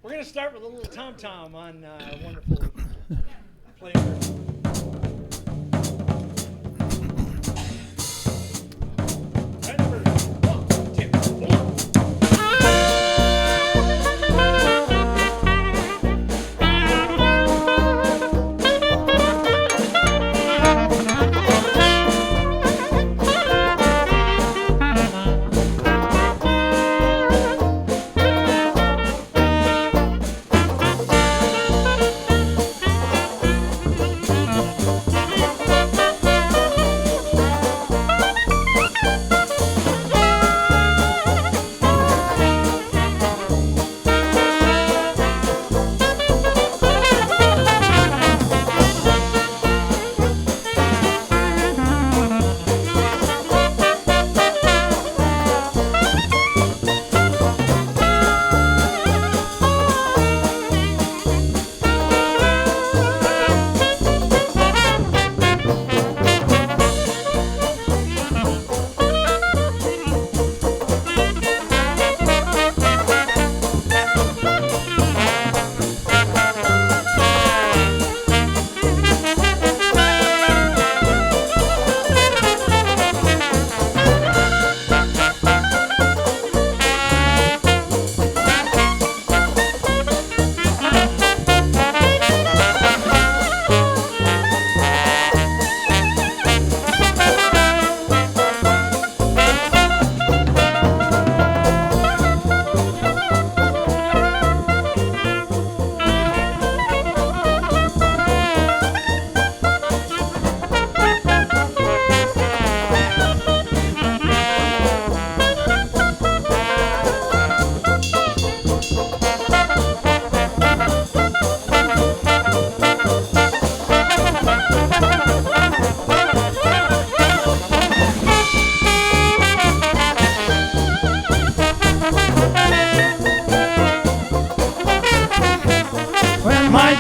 We're going to start with a little tom-tom on wonderful flavor.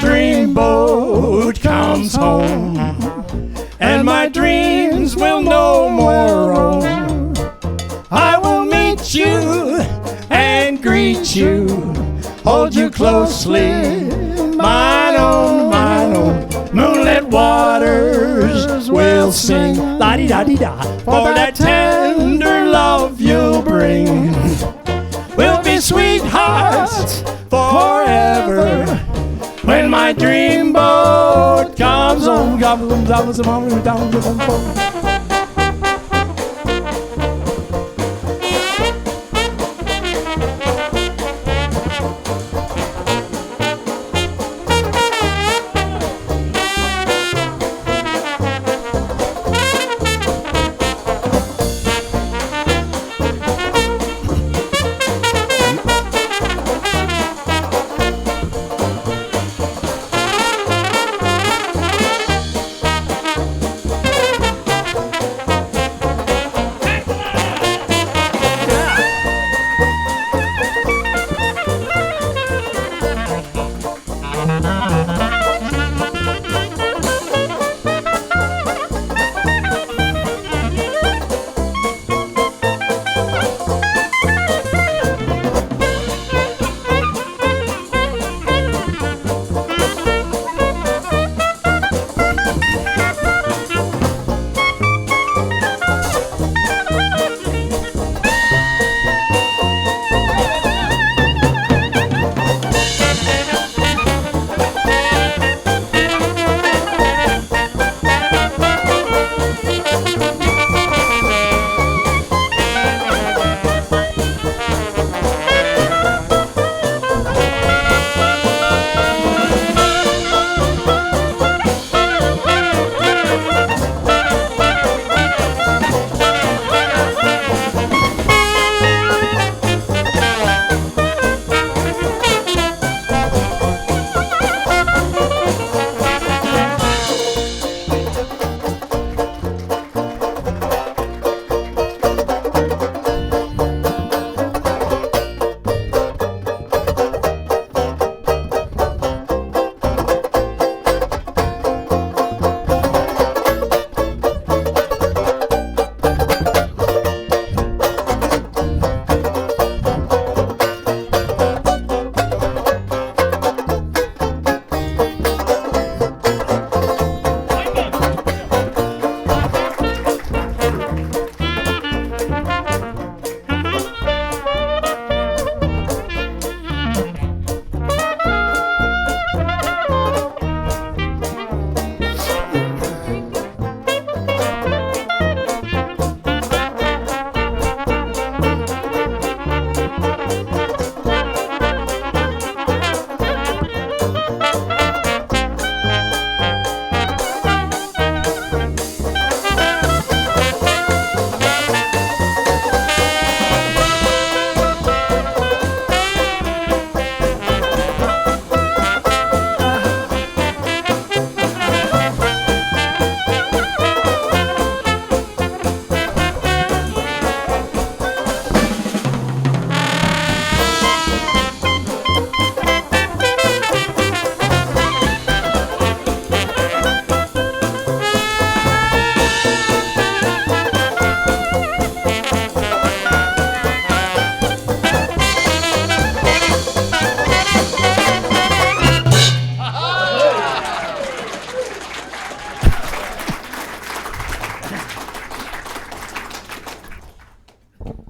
Dreamboat comes home, and my dreams will no more roam. I will meet you and greet you, hold you closely, mine own. Moonlit waters will sing, la-di-da-di-da, for that tender love you'll bring. We'll be sweethearts forever, when my dreamboat comes home.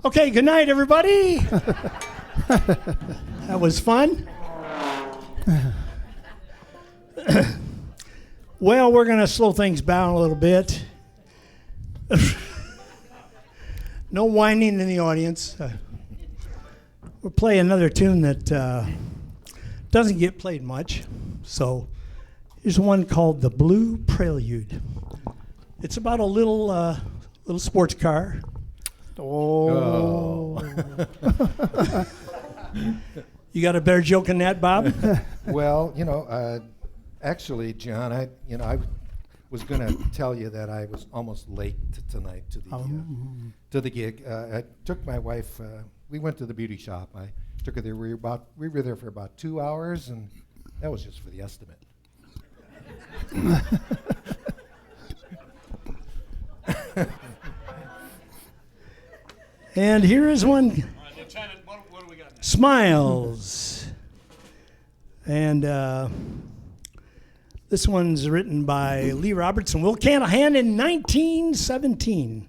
Okay, good night, everybody. That was fun. Well, we're going to slow things down a little bit. No whining in the audience. We'll play another tune that doesn't get played much. So here's one called The Blue Prelude. It's about a little sports car. Oh. You got a better joke than that, Bob? Well, actually, John, I was going to tell you that I was almost late tonight to the gig. I took my wife. We went to the beauty shop. I took her there. We were there for about 2 hours, and that was just for the estimate. And here is one. All right, Lieutenant, what do we got next? Smiles. And this one's written by Lee Roberts and Will Canahan in 1917.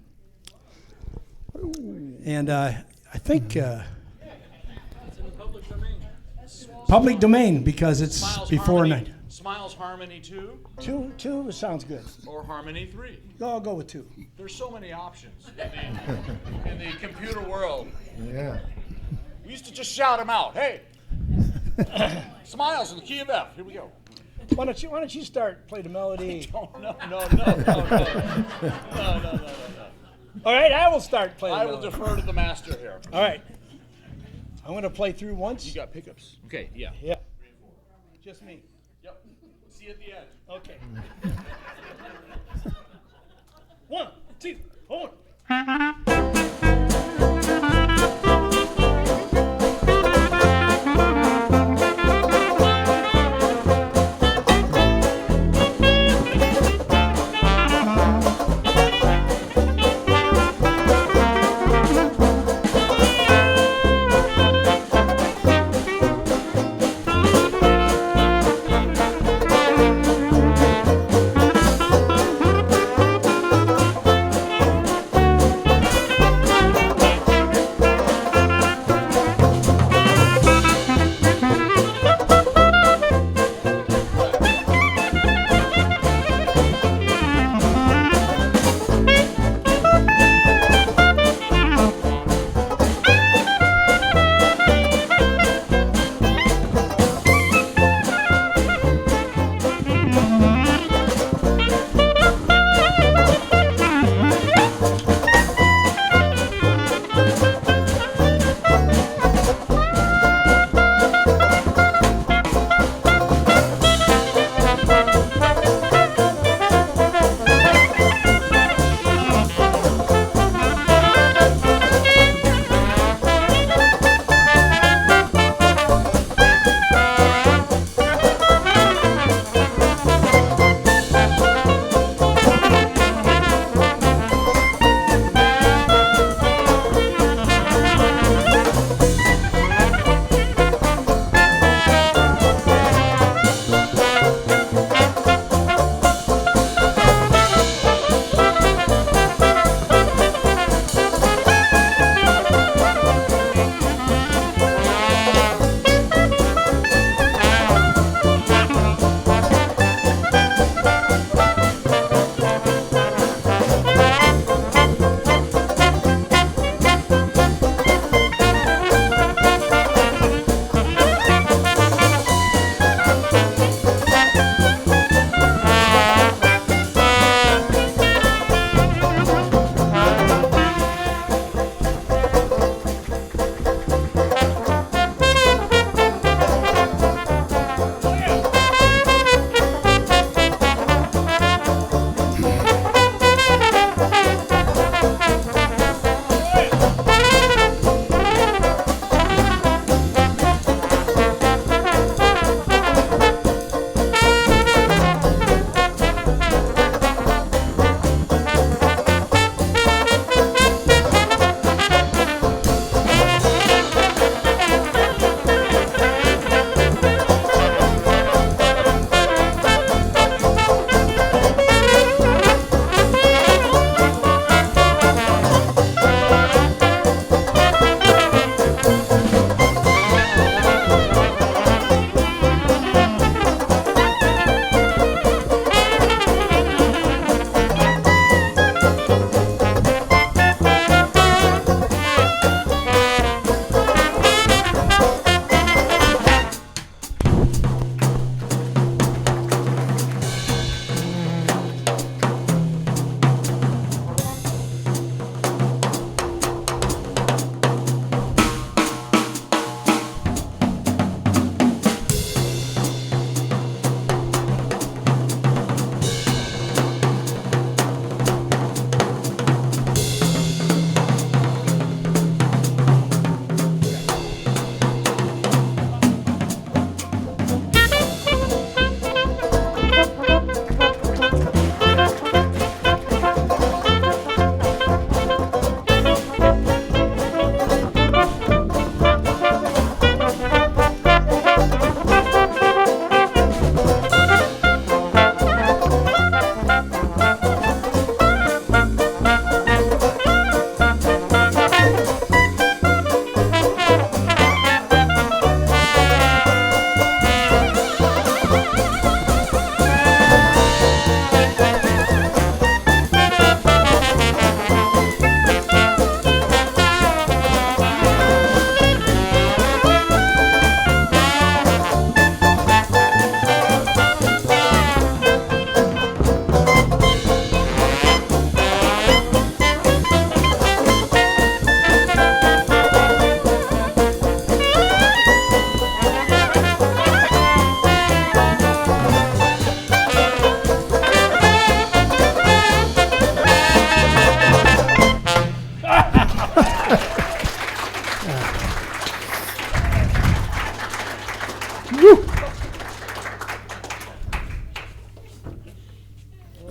And I think It's in the public domain. public domain because it's Smiles before Harmony. night. Smiles Harmony 2 Two sounds good. or Harmony 3. I'll go with two. There's so many options in the computer world. Yeah. We used to just shout them out. Hey, Smiles in the key of F. Here we go. Why don't you start play the melody? No. All right, I will start playing. I the will melody. defer to the master here. All right. I'm going to play through once. You got pickups. Okay, yeah. Yeah. Just me. Yep. See you at the end. Okay. 1, 2, 4.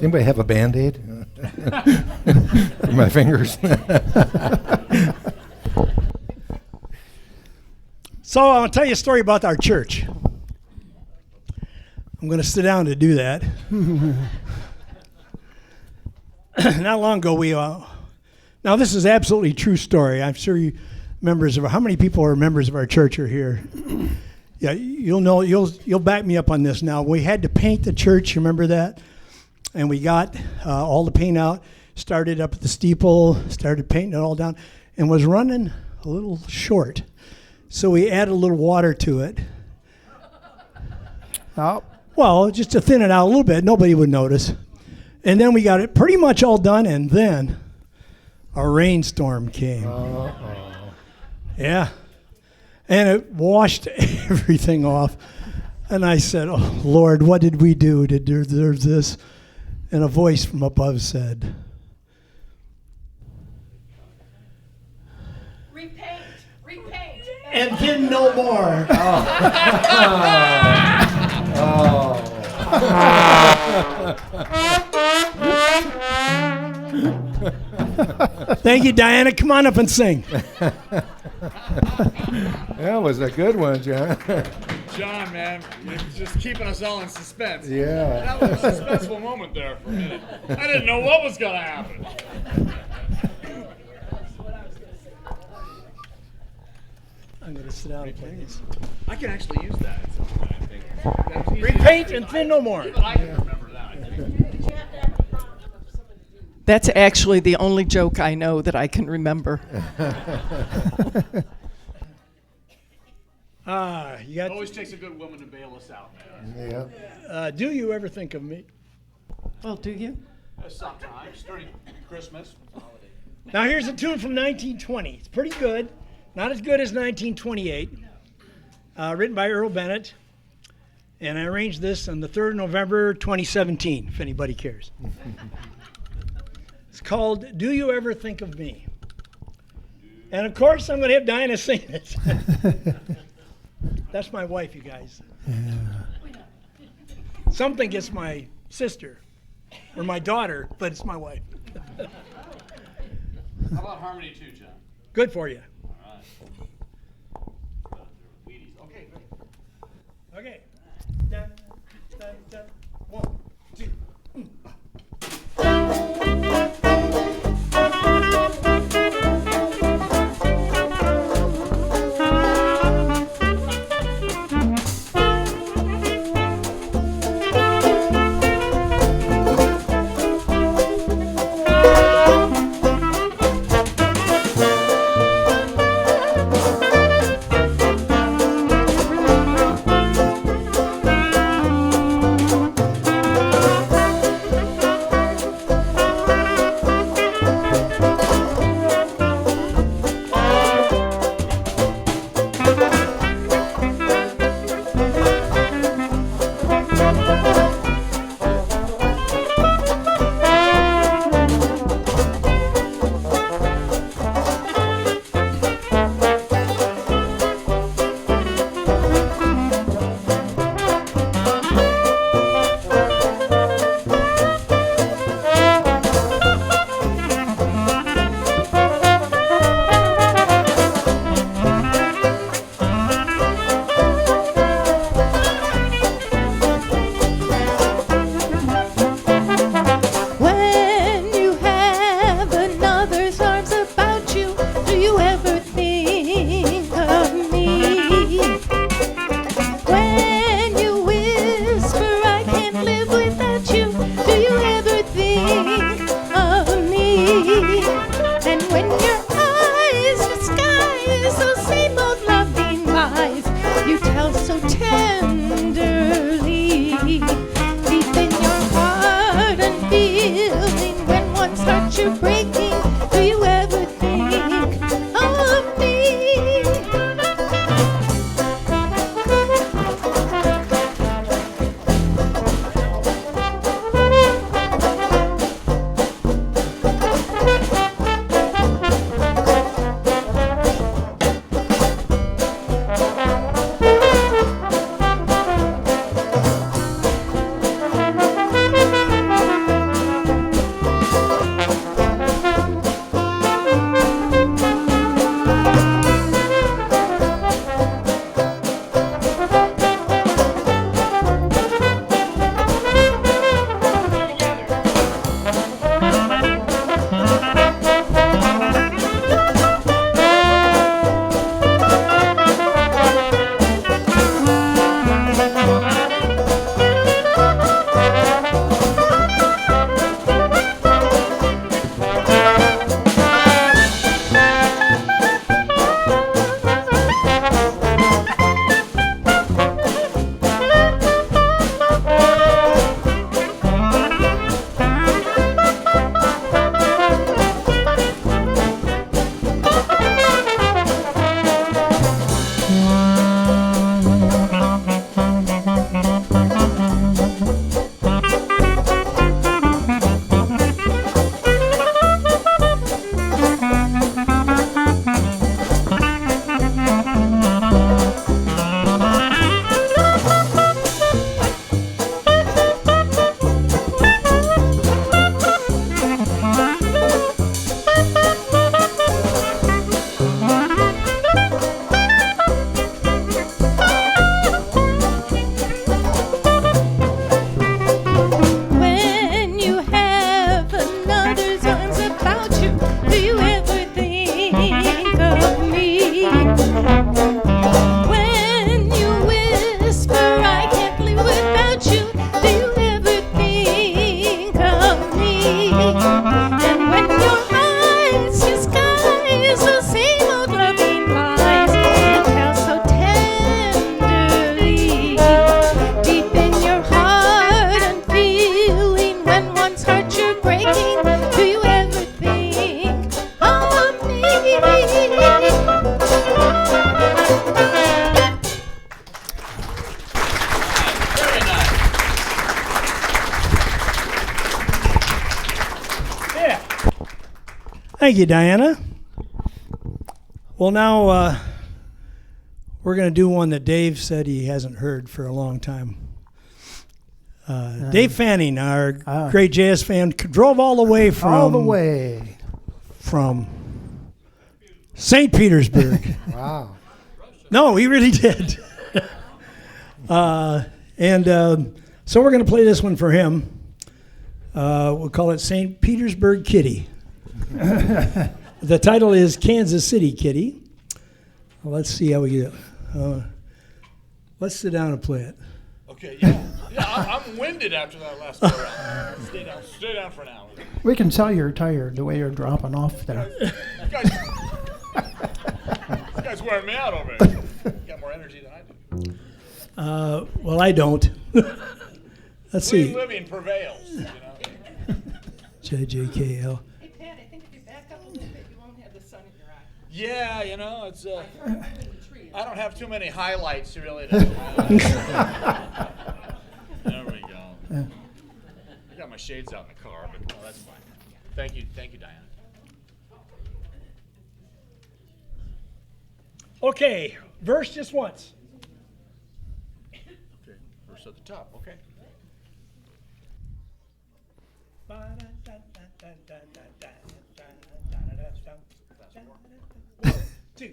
Anybody have a Band-Aid? For my fingers. So I'll tell you a story about our church. I'm going to sit down to do that. Not long ago, now this is absolutely true story. I'm sure you how many people are members of our church are here? Yeah, you'll back me up on this now. We had to paint the church, remember that? And we got all the paint out, started up at the steeple, started painting it all down, and was running a little short. So we added a little water to it. Oh. Well, just to thin it out a little bit, nobody would notice. And then we got it pretty much all done, and then a rainstorm came. Yeah. And it washed everything off. And I said, oh, Lord, what did we do to deserve this? And a voice from above said, Repaint. and then no more. Thank you, Diana. Come on up and sing. That was a good one, John. John, man, you're just keeping us all in suspense. Yeah. That was a suspenseful moment there for a minute. I didn't know what was going to happen. I'm going to sit down and play this. I can actually use that at some point, I think. That's easy. Repaint and then no more. Even I can remember that, I think. That's actually the only joke I know that I can remember. You got. It always takes a good woman to bail us out, man. Yeah. Do you ever think of me? Well, do you? Sometimes, during Christmas. Now here's a tune from 1920. It's pretty good. Not as good as 1928. Written by Earl Bennett. And I arranged this on the 3rd of November, 2017, if anybody cares. It's called Do You Ever Think of Me? And of course, I'm going to have Diana sing it. That's my wife, you guys. Some think it's my sister or my daughter, but it's my wife. How about harmony too, John? Good for you. All right. Okay, great. Okay. Dun, dun, dun. 1, 2. Very nice. Yeah. Thank you, Diana. Well, now we're going to do one that Dave said he hasn't heard for a long time. Dave Fanning, our great jazz fan, drove all the way from St. Petersburg. Wow. No, he really did. So we're going to play this one for him. We'll call it St. Petersburg Kitty. The title is Kansas City Kitty. Well, let's see how we get it. Let's sit down and play it. Okay, yeah. I'm winded after that last go round. Stay down for an hour. We can tell you're tired the way you're dropping off there. You guys wearing me out over here. You got more energy than I do. Well, I don't. Let's Clean see. living prevails, you know. JJKL. Hey, Pat, I think if you back up a little bit, you won't have the sun in your eye. Yeah, you know, it's I don't have too many highlights really. There we go. I got my shades out in the car, but that's fine. Thank you, Diana. Okay, verse just once. Okay, verse at the top. Okay. Two.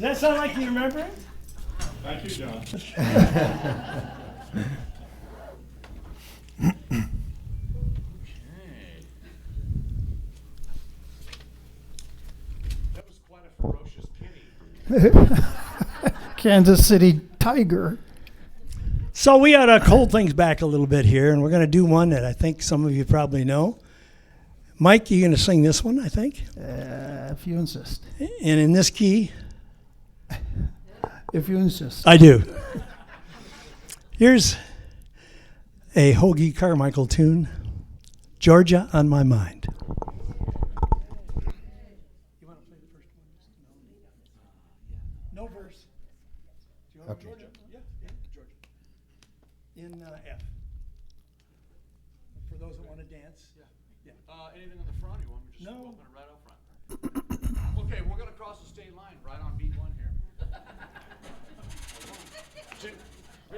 that sound like you remember it? Thank you, John. That was quite a ferocious kitty. Kansas City Tiger. So we ought to hold things back a little bit here, and we're going to do one that I think some of you probably know. Mike, you're going to sing this one, I think, If you insist. and in this key. If you insist. I do. Here's a Hoagie Carmichael tune, Georgia on My Mind. You want to play the first one? No verse. Do you want Okay. Georgia? Yeah, Georgia. In F. For those that want to dance. Yeah. Anything on the front? Or you want me to just No. open it right up front? Okay, we're gonna cross the state line right on beat one here.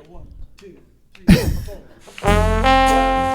1, 2, 3, 4.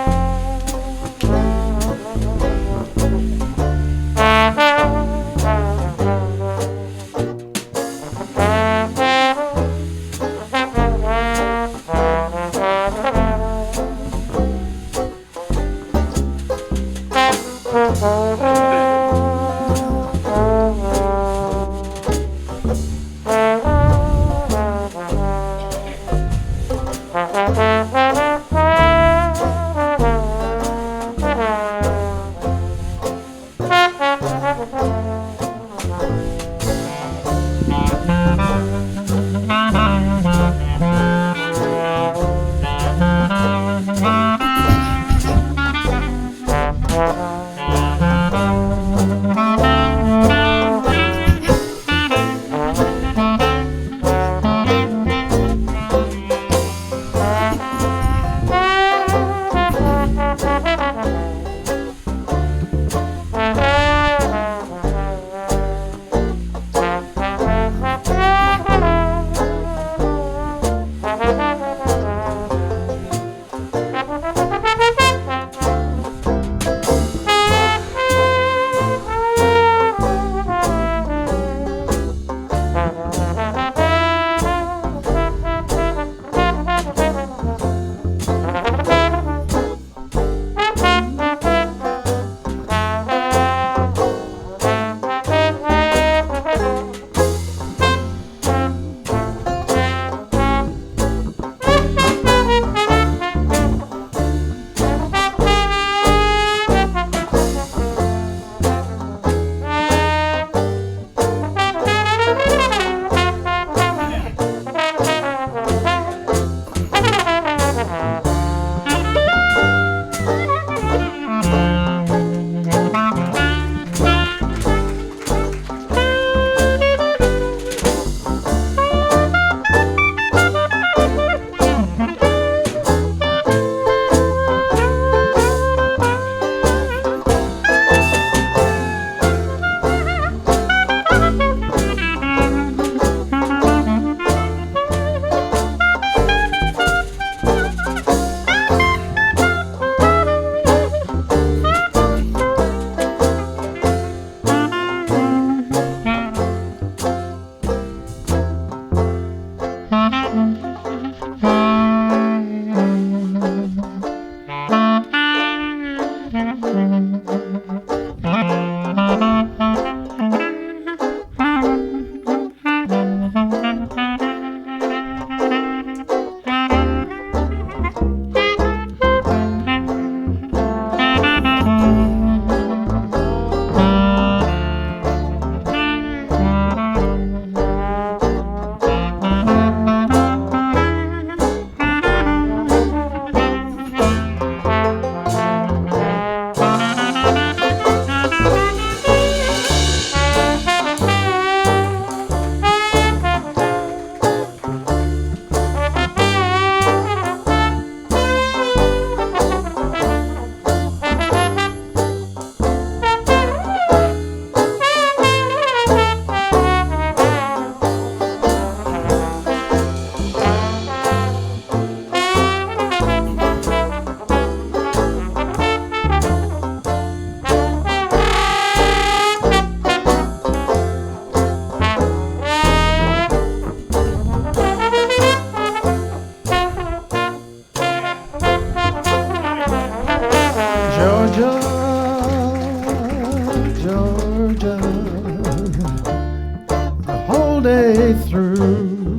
whole day through.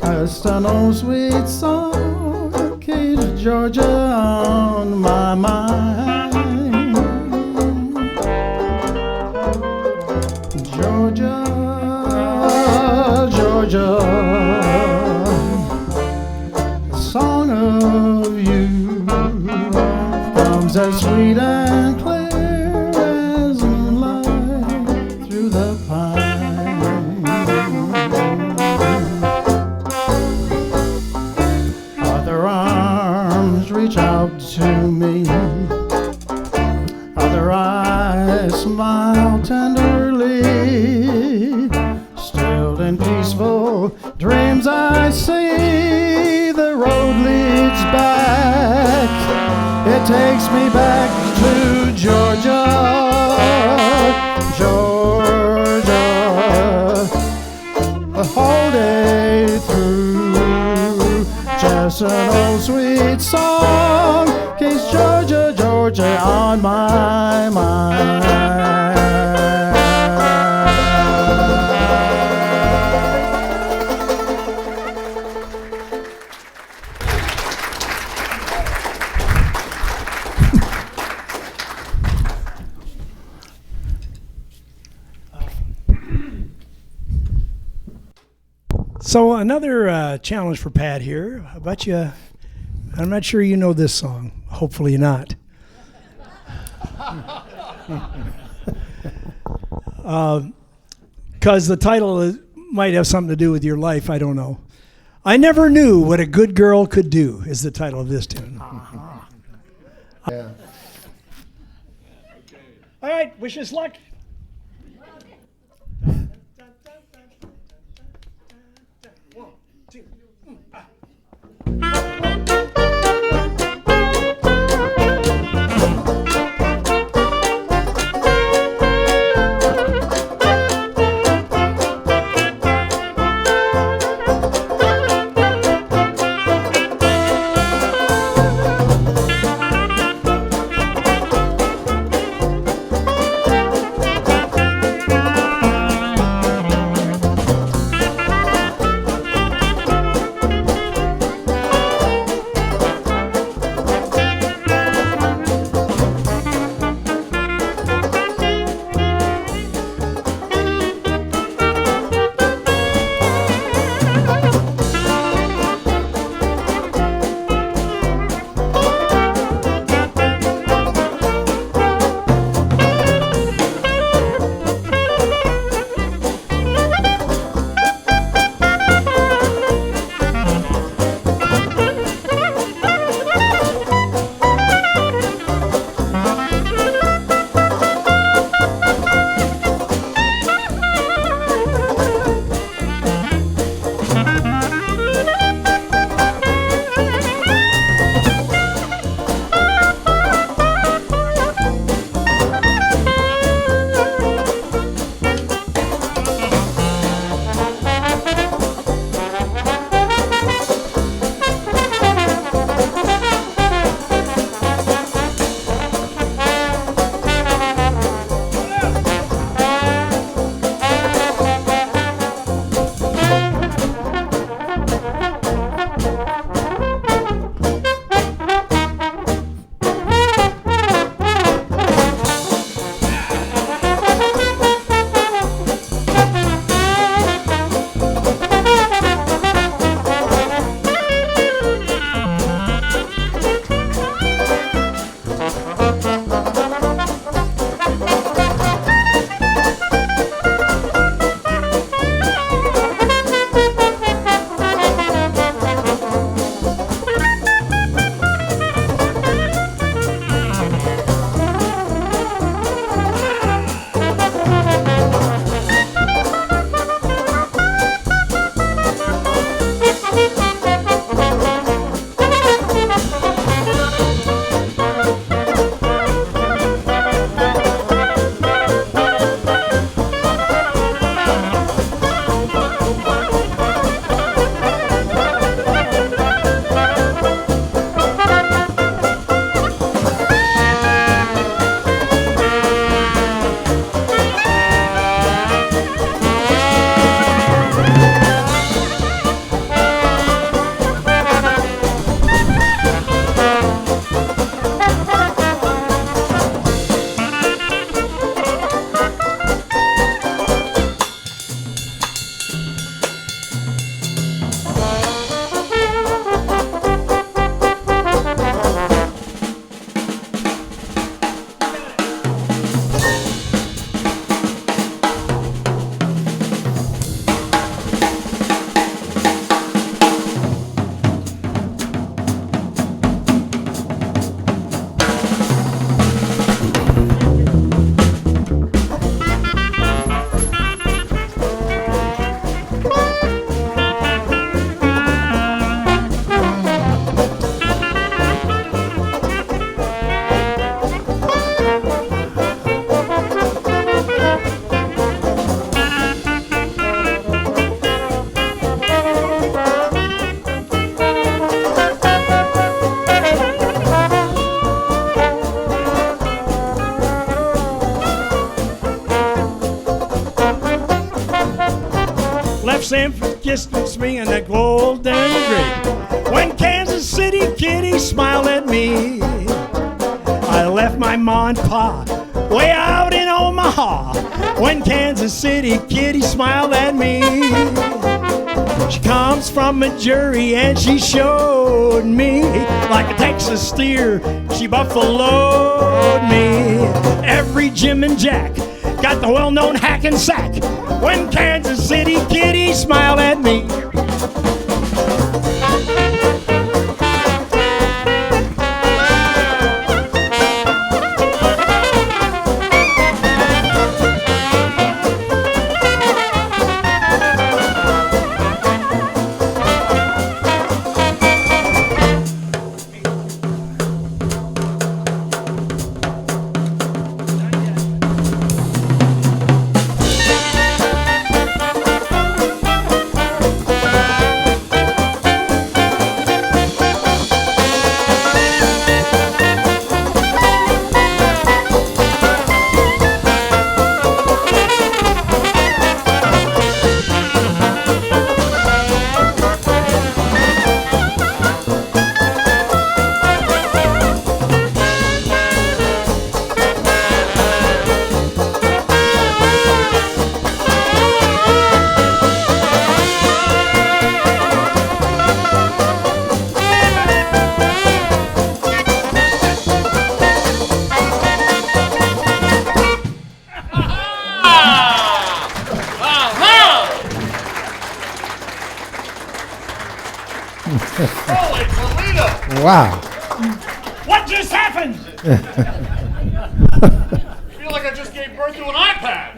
Just an old sweet song, Key to Georgia on my mind. Georgia, Georgia, the song of you comes as sweet and clear as moonlight through the pine. Other arms reach out to me, other eyes smile tenderly. Still in peaceful dreams I see the road leads back. It takes me back to Georgia, Georgia, the whole day through. Just an old sweet song keeps Georgia, Georgia on my mind. So another challenge for Pat here. I bet you, I'm not sure you know this song. Hopefully not. Because the title might have something to do with your life. I don't know. I Never Knew What a Good Girl Could Do is the title of this tune. Yeah. All right, wish us luck. San Francisco swinging the golden gate. When Kansas City kitty smiled at me, I left my ma and pa way out in Omaha. When Kansas City kitty smiled at me, she comes from Missouri and she showed me like a Texas steer. She buffaloed me. Every Jim and Jack got the well-known hack and sack. When Kansas City kitty smiled at me. Holy Toledo! Wow. What just happened? I feel like I just gave birth to an iPad.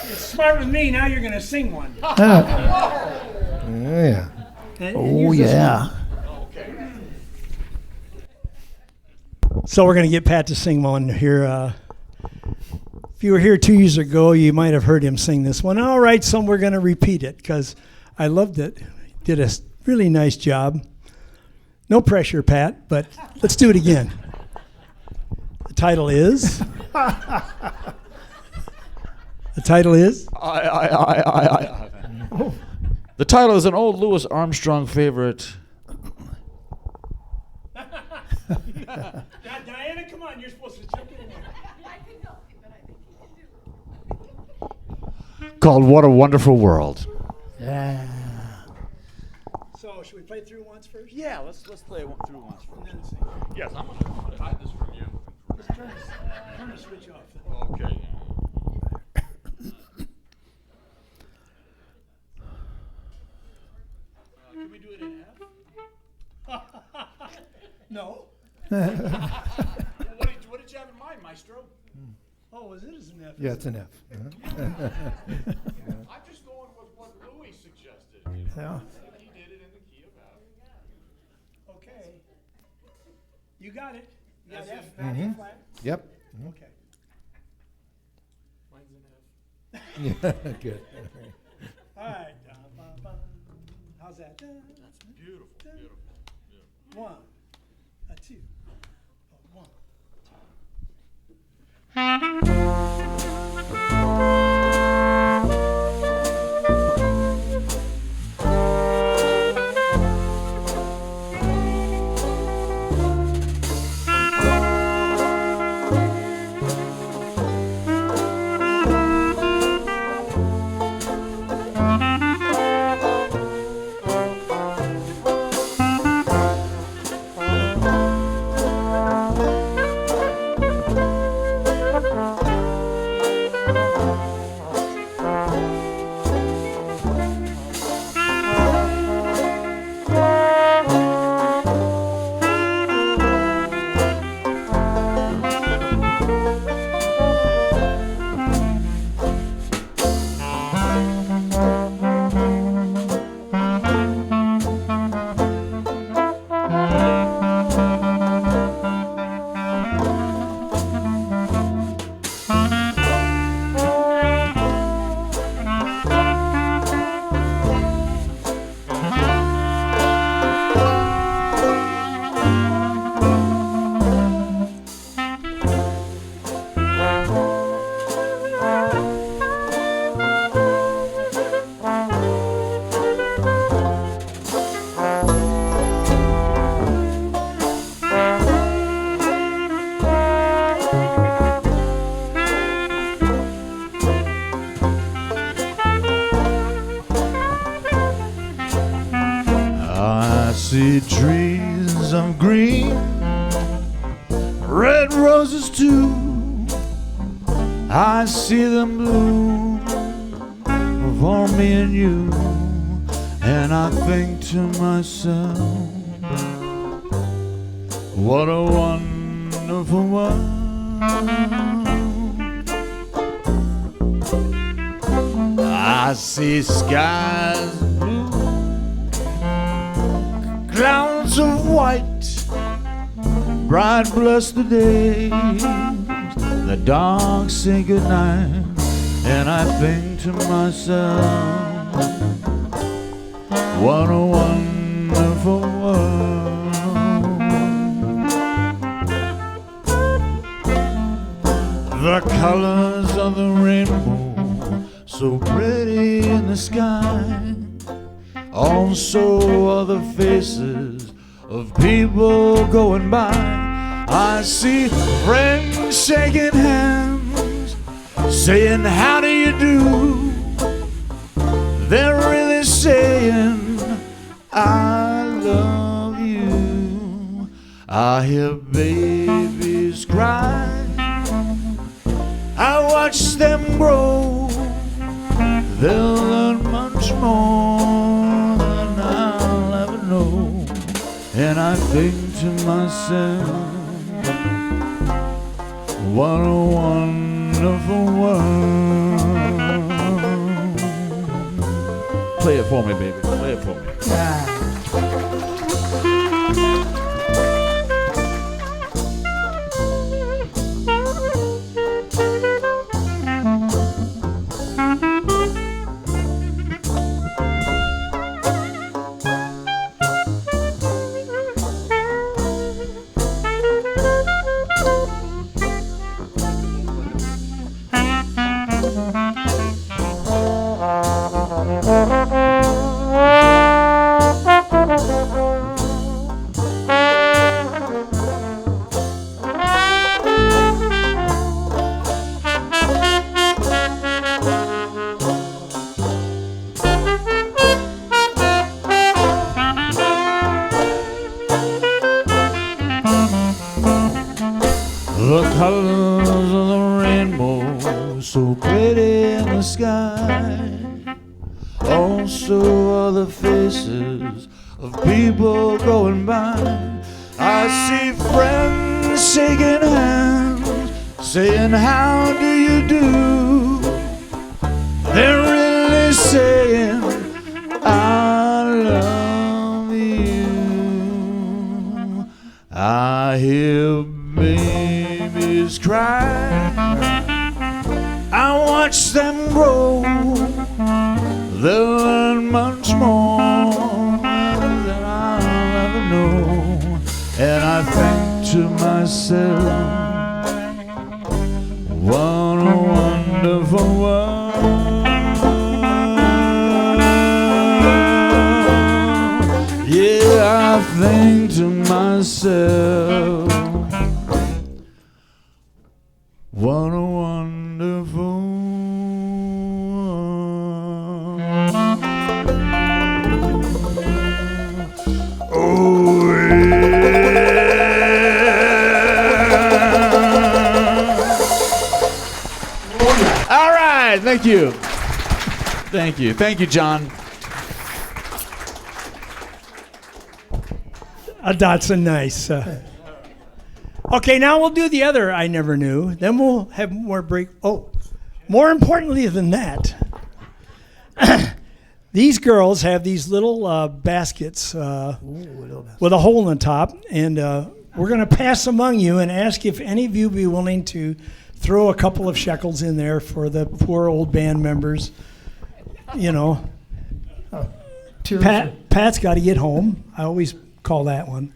You're smart with me, now you're going to sing one. Yeah. And Oh, use this yeah. Okay. So we're going to get Pat to sing one here. If you were here 2 years ago, you might have heard him sing this one. All right, so we're going to repeat it because I loved it. He did a really nice job. No pressure, Pat, but let's do it again. The title is... The title is... The title is an old Louis Armstrong favorite. Diana, come on, you're supposed to jump in there. Called What a Wonderful World. Yeah. So, should we play through once first? Yeah, let's play it through once And then sing. Yes, I'm going to hide this from you. Let's turn the switch off. Okay. Can we do it in F? No. What did you have in mind, Maestro? Oh, is it as an F? Yeah, it's an F. I'm just going with what Louis suggested. You know? Yeah. He did it in the key of F. Okay. You got it. You got That's F, it. not F flat? Yep. Okay. Mine's an F. Yeah, good. All right. How's that? That's beautiful, beautiful, beautiful. 1, 2, 1. see trees of green, red roses too. I see them bloom for me and you, and I think to myself, what a wonderful world. I see skies blue, clouds of white, bright bless the day, the dark say goodnight, and I think to myself, what a wonderful world. The colors of the rainbow, so pretty in the sky, also are the faces of people going by. I see friends shaking hands, saying how do you do. They're really saying I love you. I hear babies cry, I watch them grow. They'll learn much more than I'll ever know. And I think to myself, what a wonderful world. Play it for me, baby. Play it for me. The colors of the rainbow, so pretty in the sky, also are the faces of people going by. I see friends shaking hands, saying how do you do. They're really saying I love you. I hear babies cry, I watch them grow. They'll learn much more than I'll ever know. And I think to myself, what a wonderful world. Yeah, I think to myself, what a wonderful world. Oh, yeah. All right, thank you. Thank you. Thank you, John. That's a nice. Okay, now we'll do the other I Never Knew. Then we'll have more break. Oh, more importantly than that, these girls have these little baskets with a hole in the top, and we're going to pass among you and ask if any of you be willing to throw a couple of shekels in there for the poor old band members. You know, Pat's got to get home. I always call that one.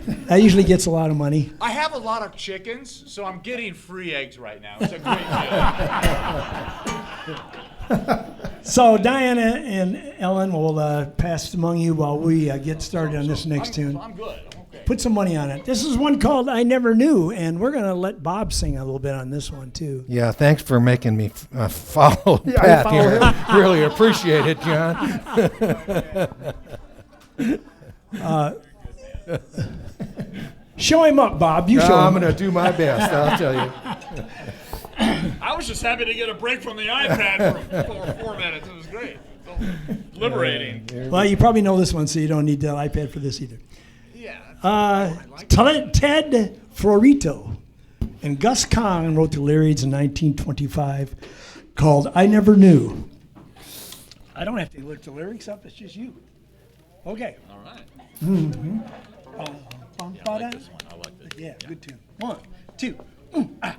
That usually gets a lot of money. I have a lot of chickens, so I'm getting free eggs right now. It's a great deal. So Diana and Ellen will pass among you while we get started on this next tune. I'm good. I'm okay. Put some money on it. This is one called I Never Knew, and we're going to let Bob sing a little bit on this one, too. Yeah, thanks for making me follow Pat here. Really appreciate it, John. Show him up, Bob. You show I'm him. going to do my best, I'll tell you. I was just happy to get a break from the iPad for 4 minutes. It was great. So liberating. Well, you probably know this one, so you don't need the iPad for this either. Yeah. Ted Florito and Gus Kahn wrote the lyrics in 1925 called I Never Knew. I don't have to look the lyrics up, it's just you. Okay. All right. Mm-hmm. I like this one. I like this. Yeah, good tune. 1, 2, ah.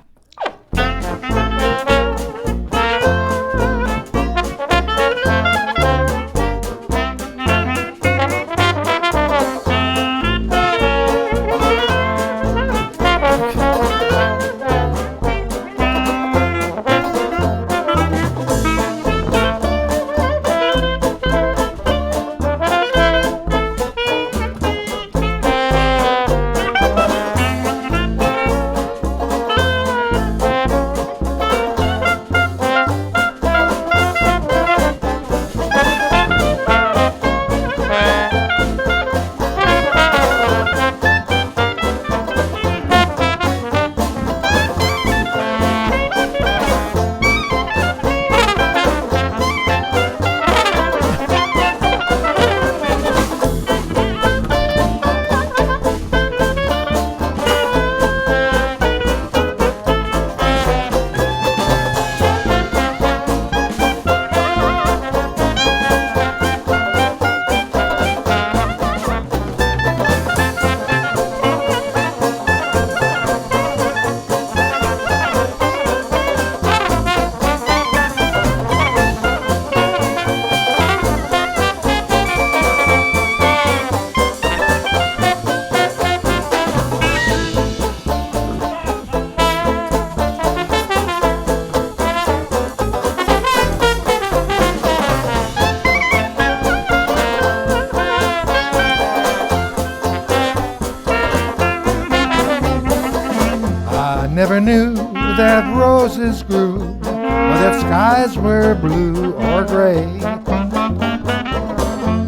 Never knew that roses grew, or that skies were blue or gray.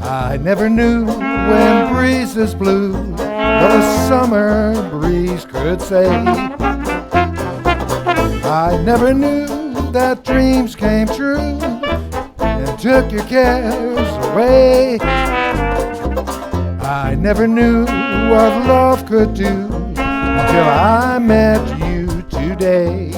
I never knew when breezes blew what a summer breeze could say. I never knew that dreams came true and took your cares away. I never knew what love could do until I met you today.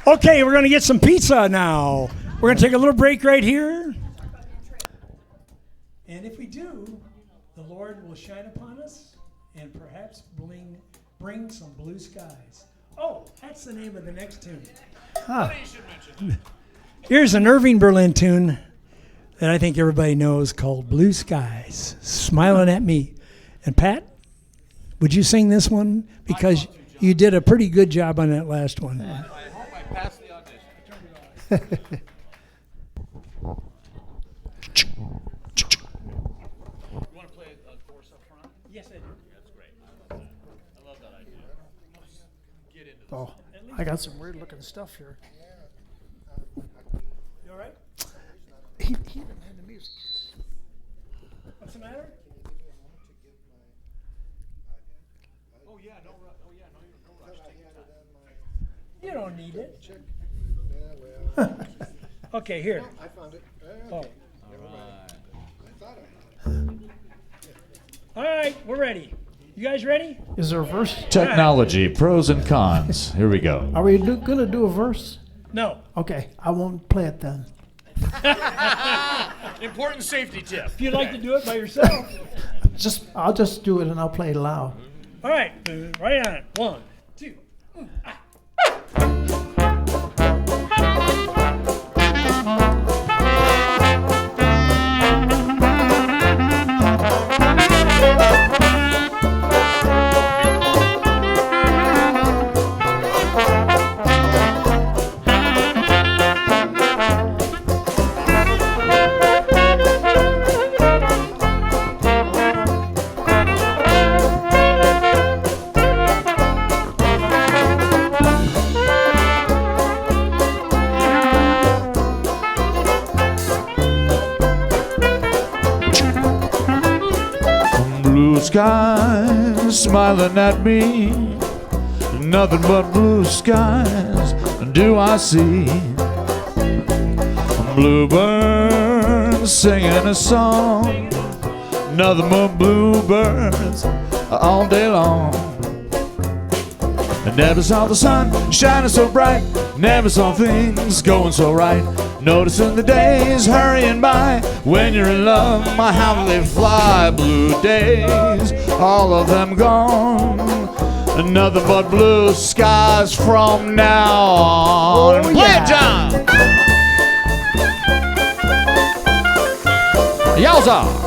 Okay, we're going to get some pizza now. We're going to take a little break right here. And if we do, the Lord will shine upon us and perhaps bring some blue skies. Oh, that's the name of the next tune. Here's an Irving Berlin tune that I think everybody knows called Blue Skies, Smiling at Me. And Pat, would you sing this one? Because you did a pretty good job on that last one. I hope I passed the audition. You want to play a chorus up front? Yes, I do. That's great. I love that idea. Get into this. Oh, I got some weird looking stuff here. You all right? He didn't have the music. What's the matter? Oh yeah, no rush. Take your time. You don't need it. Okay, here. I found it. Oh. All right, we're ready. You guys ready? Is there a verse? Technology, pros and cons. Here we go. Are we gonna do a verse? No. Okay, I won't play it then. Important safety tip. If you'd like to do it by yourself. I'll just do it and I'll play it loud. All right, right on it. 1, 2. Blue skies smiling at me, nothing but blue skies do I see. Bluebirds singing a song, nothing but bluebirds all day long. I never saw the sun shining so bright, never saw things going so right. Noticing the days hurrying by, when you're in love, my how they fly. Blue days, all of them gone, nothing but blue skies from now on. Oh, Play yeah. it, John! Yowza!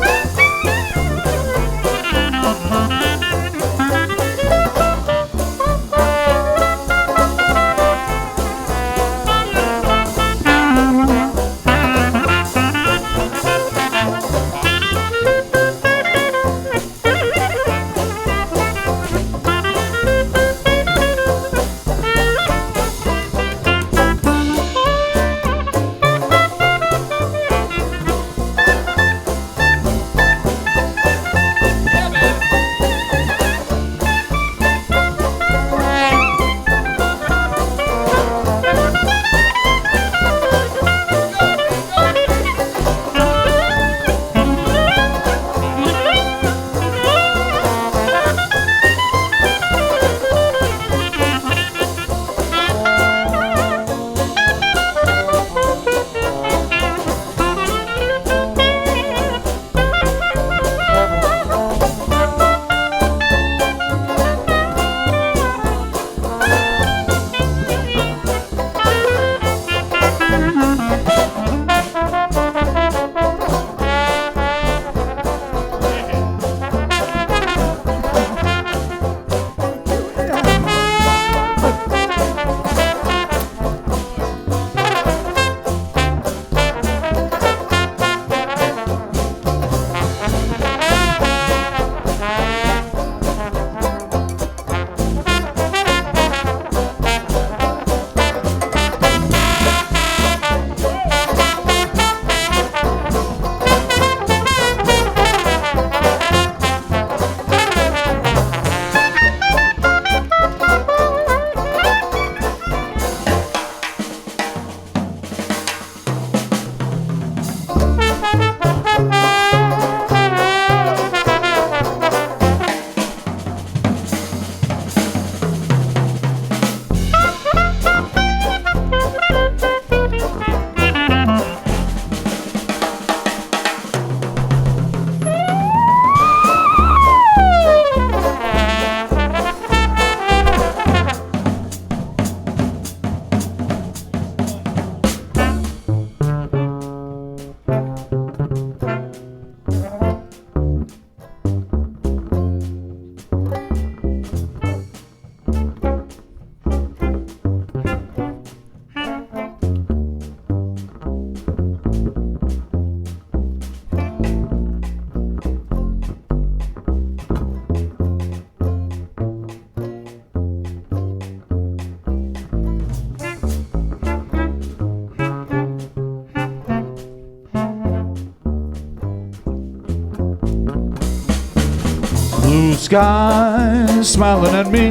skies smiling at me.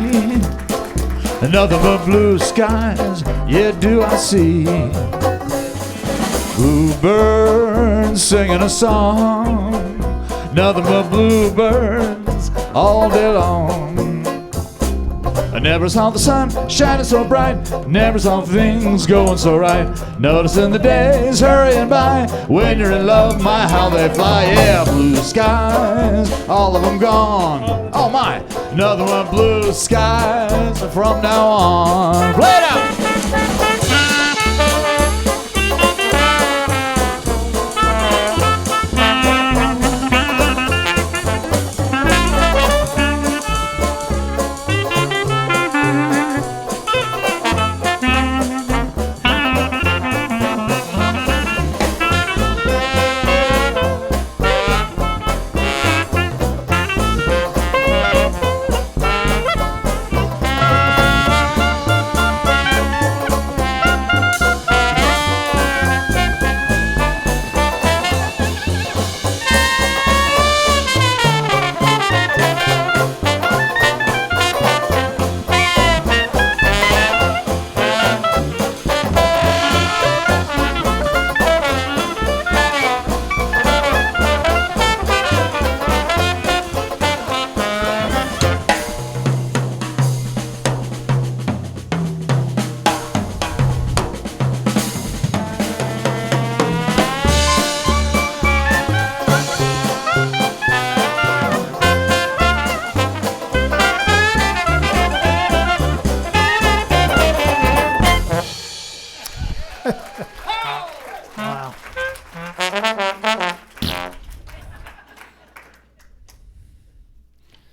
Nothing but blue skies, yeah, do I see. Bluebirds singing a song. Nothing but bluebirds all day long. I never saw the sun shining so bright, never saw things going so right. Noticing the days hurrying by, when you're in love, my how they fly. Yeah, blue skies, all of them gone. Oh my, nothing but blue skies from now on. Play it out!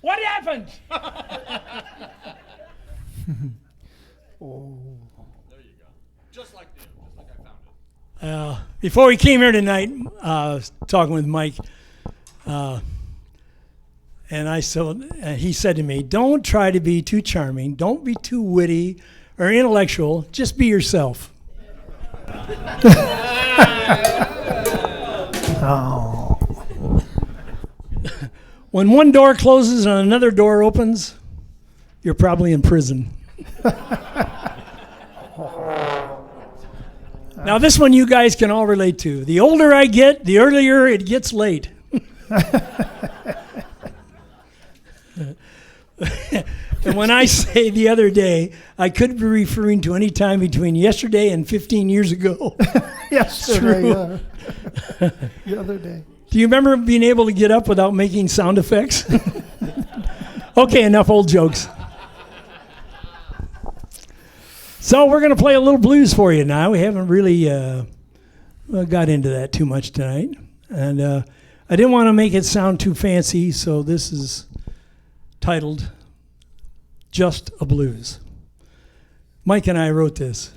What happened? Just like I found it. Before we came here tonight, I was talking with Mike, and he said to me, "Don't try to be too charming. Don't be too witty or intellectual. Just be yourself." Oh. When one door closes and another door opens, you're probably in prison. Now, this one you guys can all relate to. The older I get, the earlier it gets late. And when I say the other day, I could be referring to any time between yesterday and 15 years ago. Yesterday, the other day. Do you remember being able to get up without making sound effects? Okay, enough old jokes. So we're going to play a little blues for you now. We haven't really got into that too much tonight. And I didn't want to make it sound too fancy, so this is titled Just a Blues. Mike and I wrote this.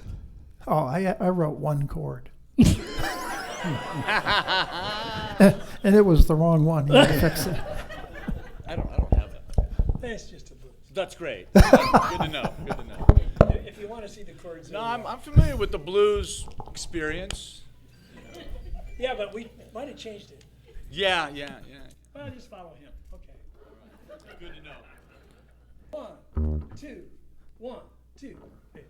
Oh, I wrote one chord. And it was the wrong one. You had to fix it. I don't have that. That's just a blues. That's great. Good to know. Good to know. If you want to see the chords. No, I'm familiar with the blues experience. Yeah, but we might have changed it. Yeah. Well, just follow him. Okay. Good to know. 1, 2, 1, 2, 3.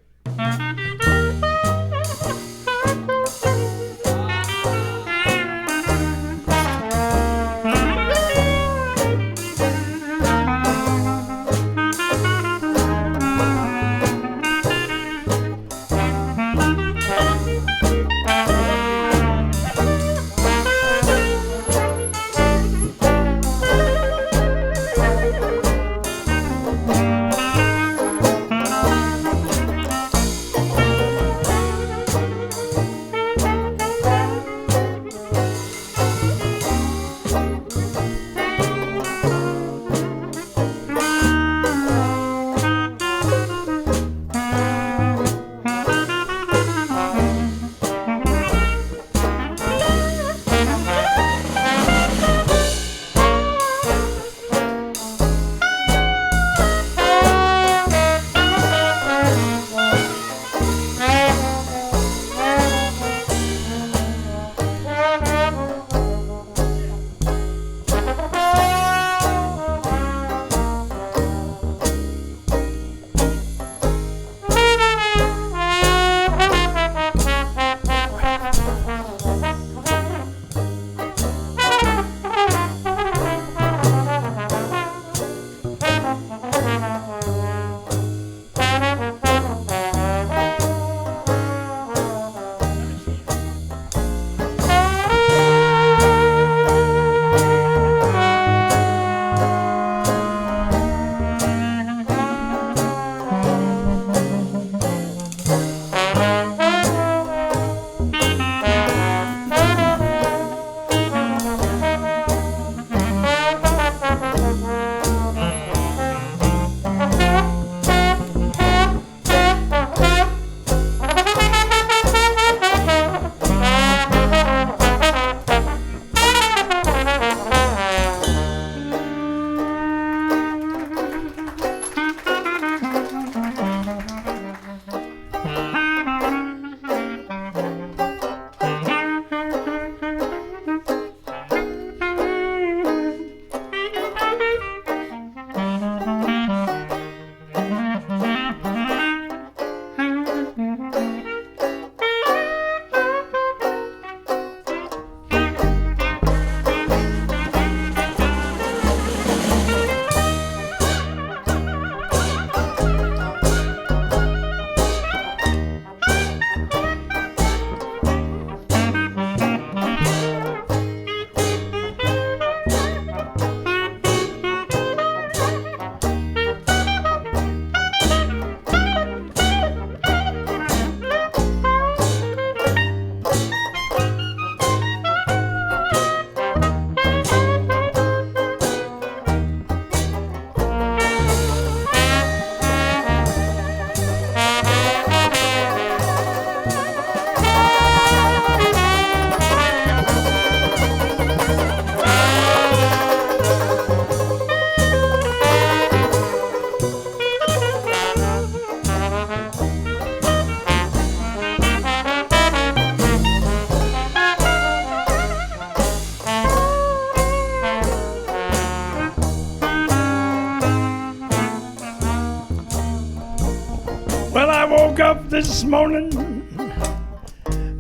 Well, I woke up this morning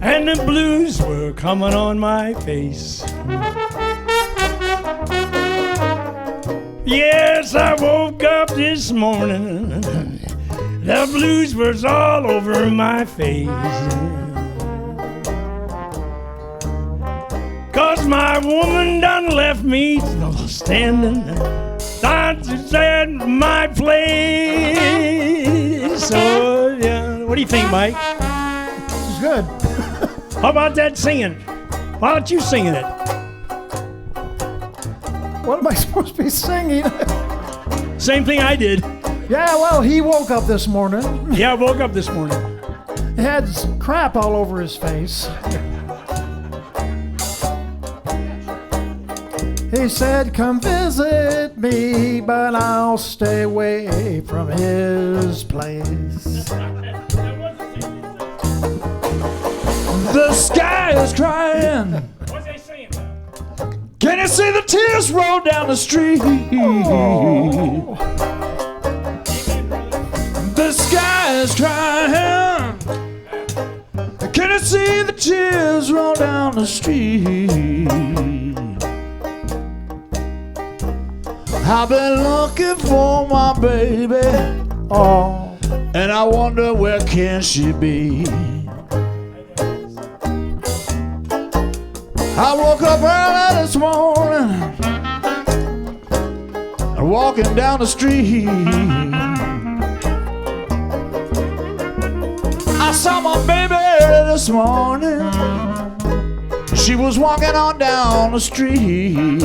and the blues were coming on my face. Yes, I woke up this morning, the blues was all over my face. 'Cause my woman done left me standing at my place. So, yeah, what do you think, Mike? It's good. How about that singing? Why don't you singing it? What am I supposed to be singing? Same thing I did. Yeah, well, he woke up this morning. Yeah, I woke up this morning. He had crap all over his face. He said, come visit me, but I'll stay away from his place. The sky is crying. What's they saying? Can you see the tears roll down the street? Oh. The sky is crying. Can you see the tears roll down the street? I've been looking for my baby, Oh. and I wonder where can she be? I woke up early this morning, walking down the street. I saw my baby this morning. She was walking on down the street.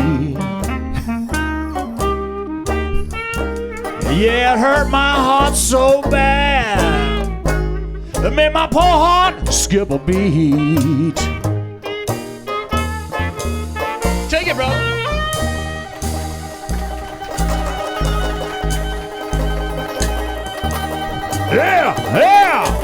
Yeah, it hurt my heart so bad. It made my poor heart skip a beat. Take it, bro. Yeah, yeah.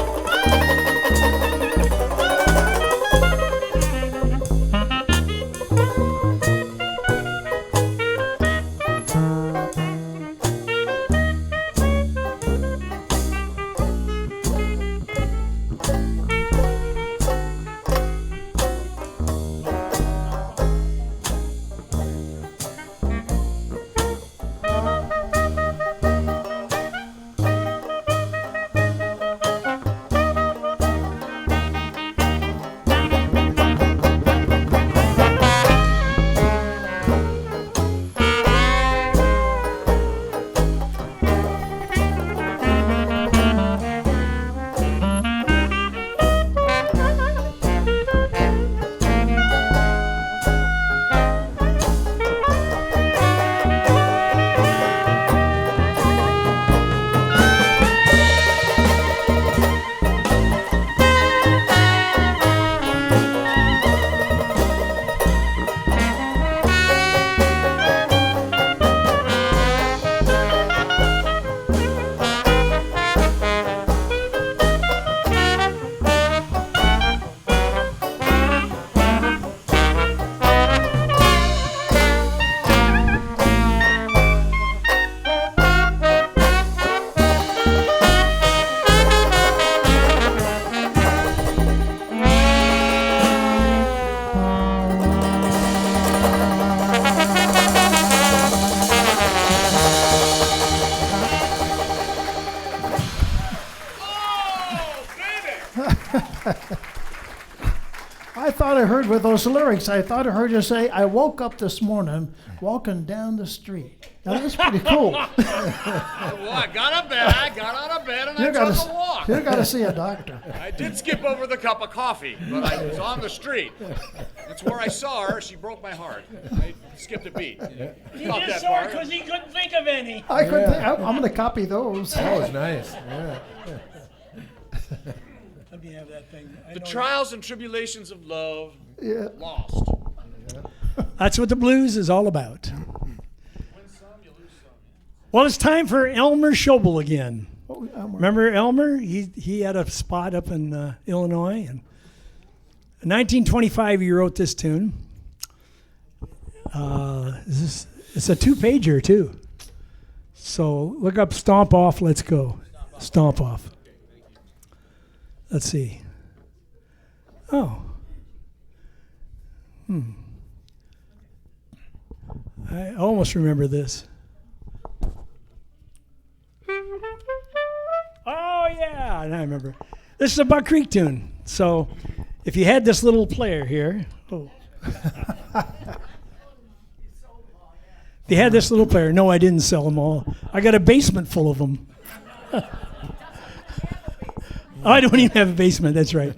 I thought I heard with those lyrics, I thought I heard you say, I woke up this morning walking down the street. Now that's pretty cool. Well, I got out of bed, and I took a walk. You got to see a doctor. I did skip over the cup of coffee, but I was on the street. That's where I saw her. She broke my heart. I skipped a beat. He Caught just that saw her part. because he couldn't think of any. I couldn't think, I'm going to copy those. That was nice. Yeah. Let me have that thing. The trials and tribulations of love, Yeah. lost. That's what the blues is all about. Well, it's time for Elmer Schobel again. Oh, Remember Elmer? He had a spot up in Illinois. And in 1925, he wrote this tune. It's a two-pager, too. So look up Stomp Off, Let's Go. Stomp Off. Let's see. Oh. I almost remember this. Oh, yeah, and I remember. This is a Buck Creek tune. So if you had this little player here, if you had this little player, no, I didn't sell them all. I got a basement full of them. Oh, I don't even have a basement, that's right.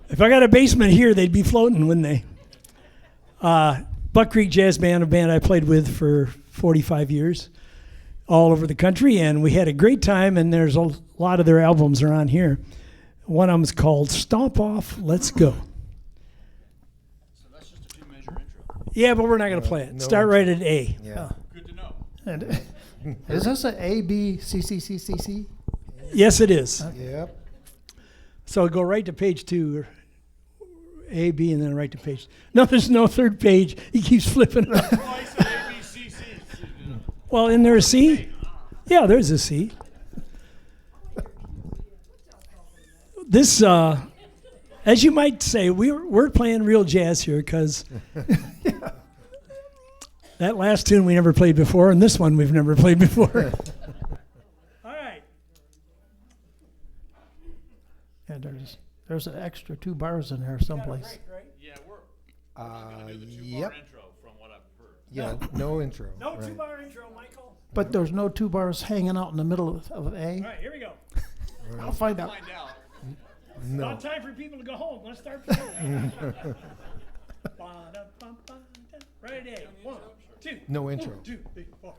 If I got a basement here, they'd be floating, wouldn't they? Buck Creek Jazz Band, a band I played with for 45 years, all over the country, and we had a great time, and there's a lot of their albums are on here. One of them is called Stomp Off, Let's Go. So that's just a two-measure intro. Yeah, but we're not going to play it. No Start right at A. Yeah. Good to know. And is this a A, B, C, C, C, C, C? Yes, it is. Yep. So go right to page 2, or A, B, and then right to page. No, there's no third page. He keeps flipping. Well, I said A, B, C, C. Well, isn't there a C? Yeah, there's a C. This, as you might say, we're playing real jazz here because that last tune we never played before, and this one we've never played before. All right. Yeah, there's an extra 2 bars in there someplace. Yeah, we're Yep. intro from what I've heard. Yeah, no intro. No right. 2-bar intro, Michael. But there's no 2 bars hanging out in the middle of All A. right, here we go. I'll find out. Find out. No. Not time for people to go home. Let's start playing. Right at A. 1, 2. No intro. 1, 2, 3, 4.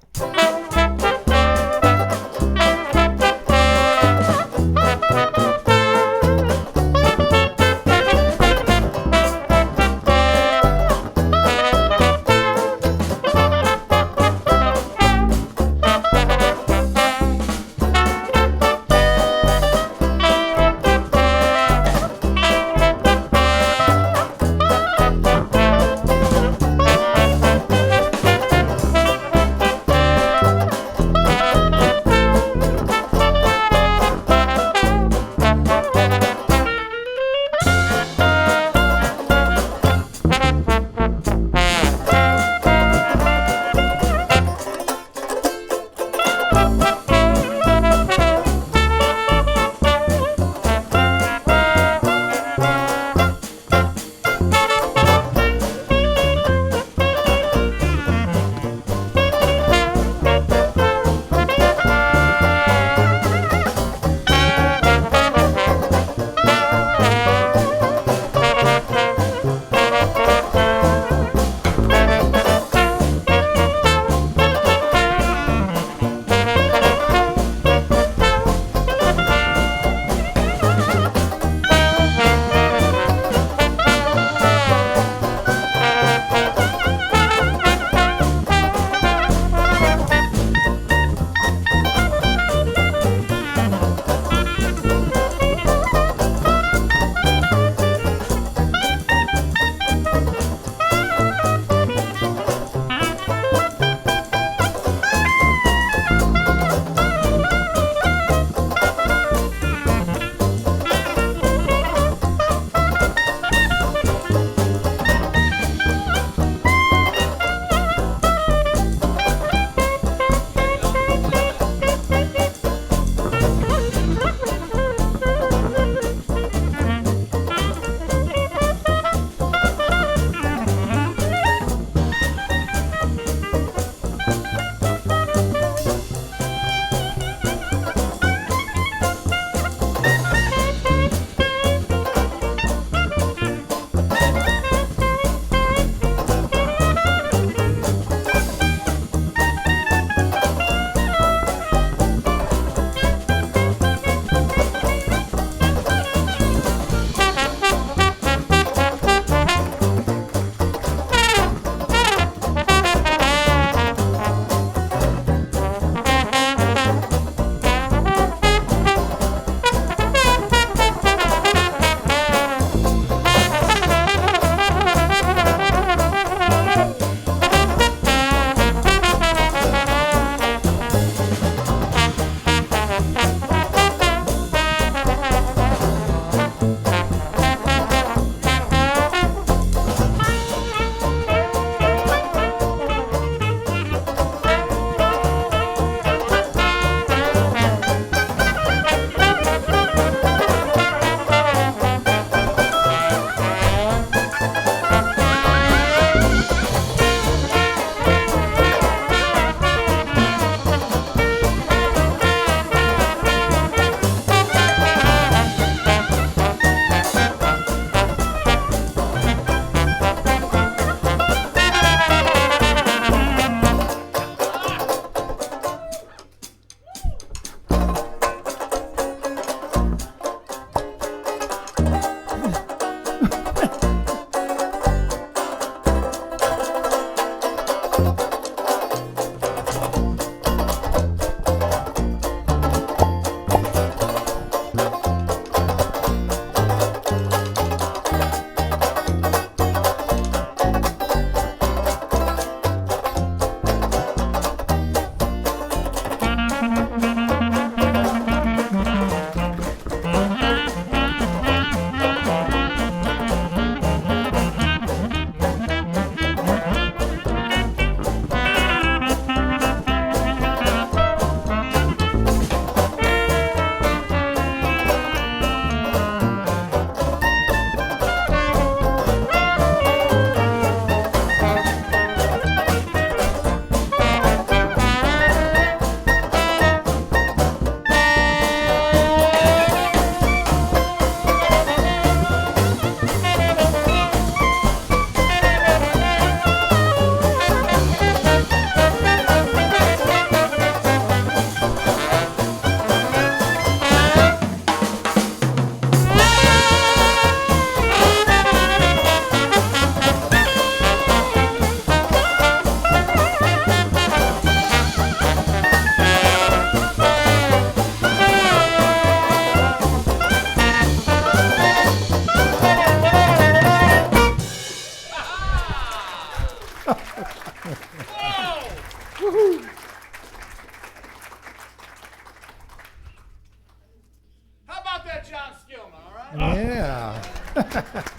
John Skillman, all right? Yeah.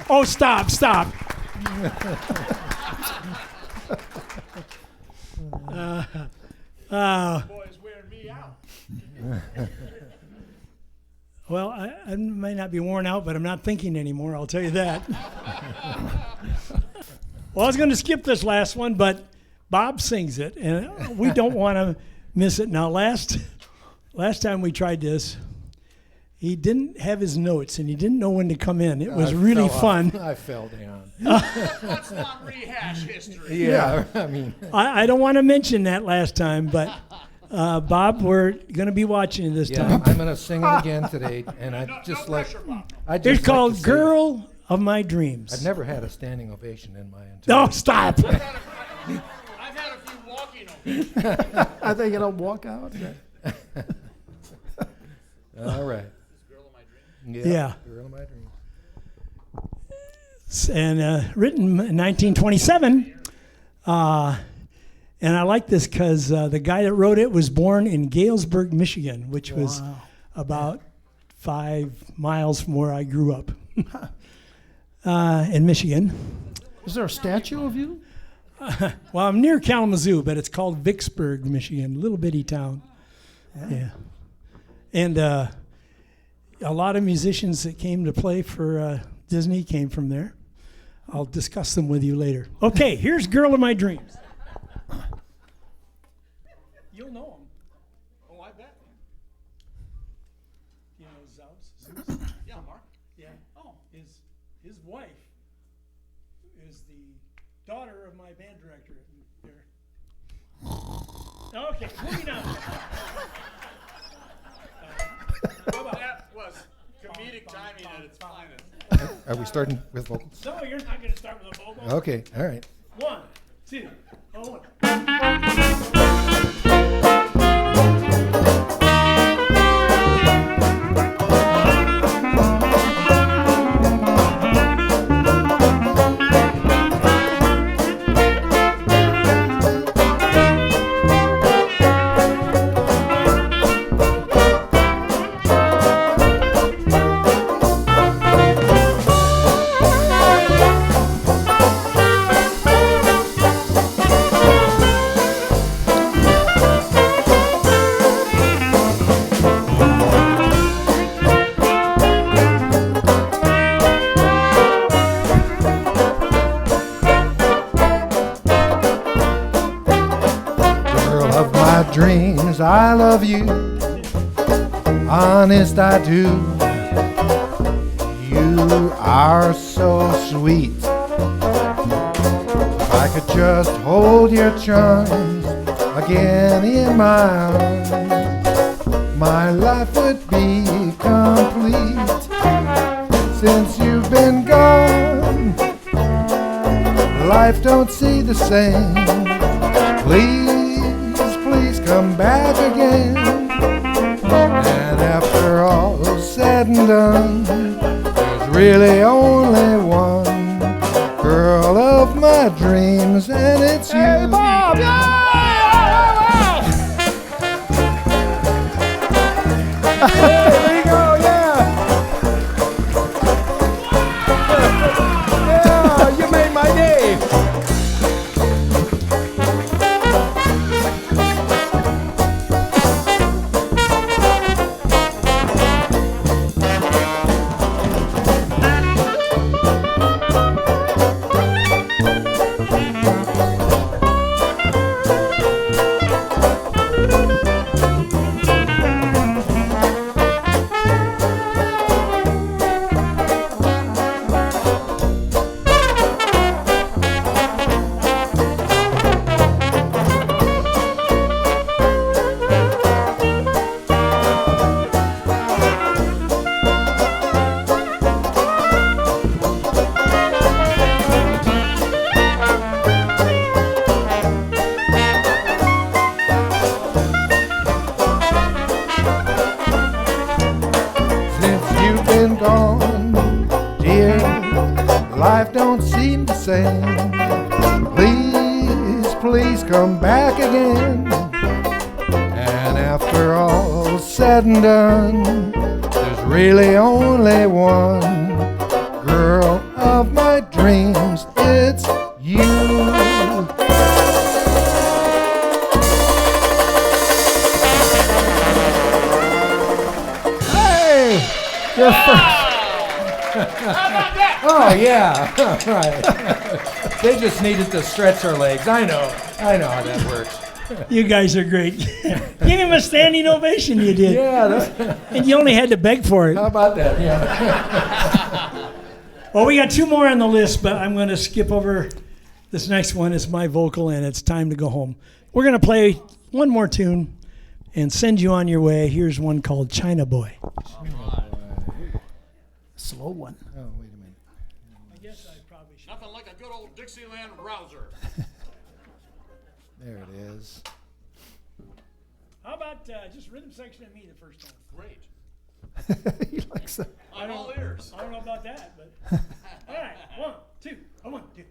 Oh, stop. Boy, is wearing me out. Well, I might not be worn out, but I'm not thinking anymore, I'll tell you that. Well, I was going to skip this last one, but Bob sings it, and we don't want to miss it. Now, last time we tried this, he didn't have his notes, and he didn't know when to come in. It was really fell off. fun. I fell down. Let's not rehash history. Yeah, I mean, I don't want to mention that last time, but Bob, we're going to be watching it this yeah, time. I'm gonna sing it again today, and I No just like. pressure, Bob. I just It's like called to say, Girl of My Dreams. I've never had a standing ovation in my entire. Oh, stop. I've had a few walking overs. Are they gonna walk out? All right. Girl of my dreams. Yeah. Girl of my dreams. And written in 1927. And I like this because the guy that wrote it was born in Galesburg, Michigan, which was about 5 miles from where I grew up in Michigan. Is there a statue of you? Well, I'm near Kalamazoo, but it's called Vicksburg, Michigan, a little bitty town. Yeah. And a lot of musicians that came to play for Disney came from there. I'll discuss them with you later. Okay, here's Girl of My Dreams. You'll know him. Oh, I bet. You know Zeus? Yeah, Mark. Yeah. Oh, his wife is the daughter of my band director there. Okay, moving on. That was comedic timing at its finest. Are we starting with vocals? No, you're not going to start with a vocal. Okay. All right. 1, 2, oh, 'cause I love you, honest I do. You are so sweet. If I could just hold your charms again in my arms, my life would be complete. Since you've been gone, life don't seem the same. Please, please come back again. And after all is said and done, there's really only one girl of my dreams, and it's you. Hey, Bob! There you go, yeah! Yeah, you made my day! Life don't seem the same. Please, please come back again. And after all said and done, there's really only one girl of my dreams. It's you. Hey, you're first. Oh yeah, right. They just needed to stretch our legs. I know how that works. You guys are great. Give him a standing ovation, you did. Yeah, And you only had to beg for it. how about that? Yeah. Well, we got two more on the list, but I'm going to skip over this next one. It's my vocal, and it's time to go home. We're going to play one more tune and send you on your way. Here's one called China Boy. Slow one. Oh, wait a minute. I guess I probably should. Nothing like a good old Dixieland rouser. There it is. How about just rhythm section and me the first time? Great. He likes that. I'm all ears. I don't know about that, but all right. 1, 2. 1, 2.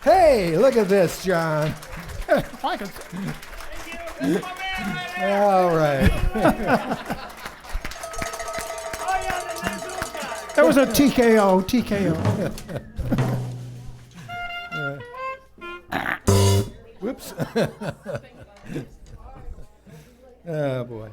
Hey, look at this, John. I could- All right. That was a TKO, TKO. Whoops. Oh, boy.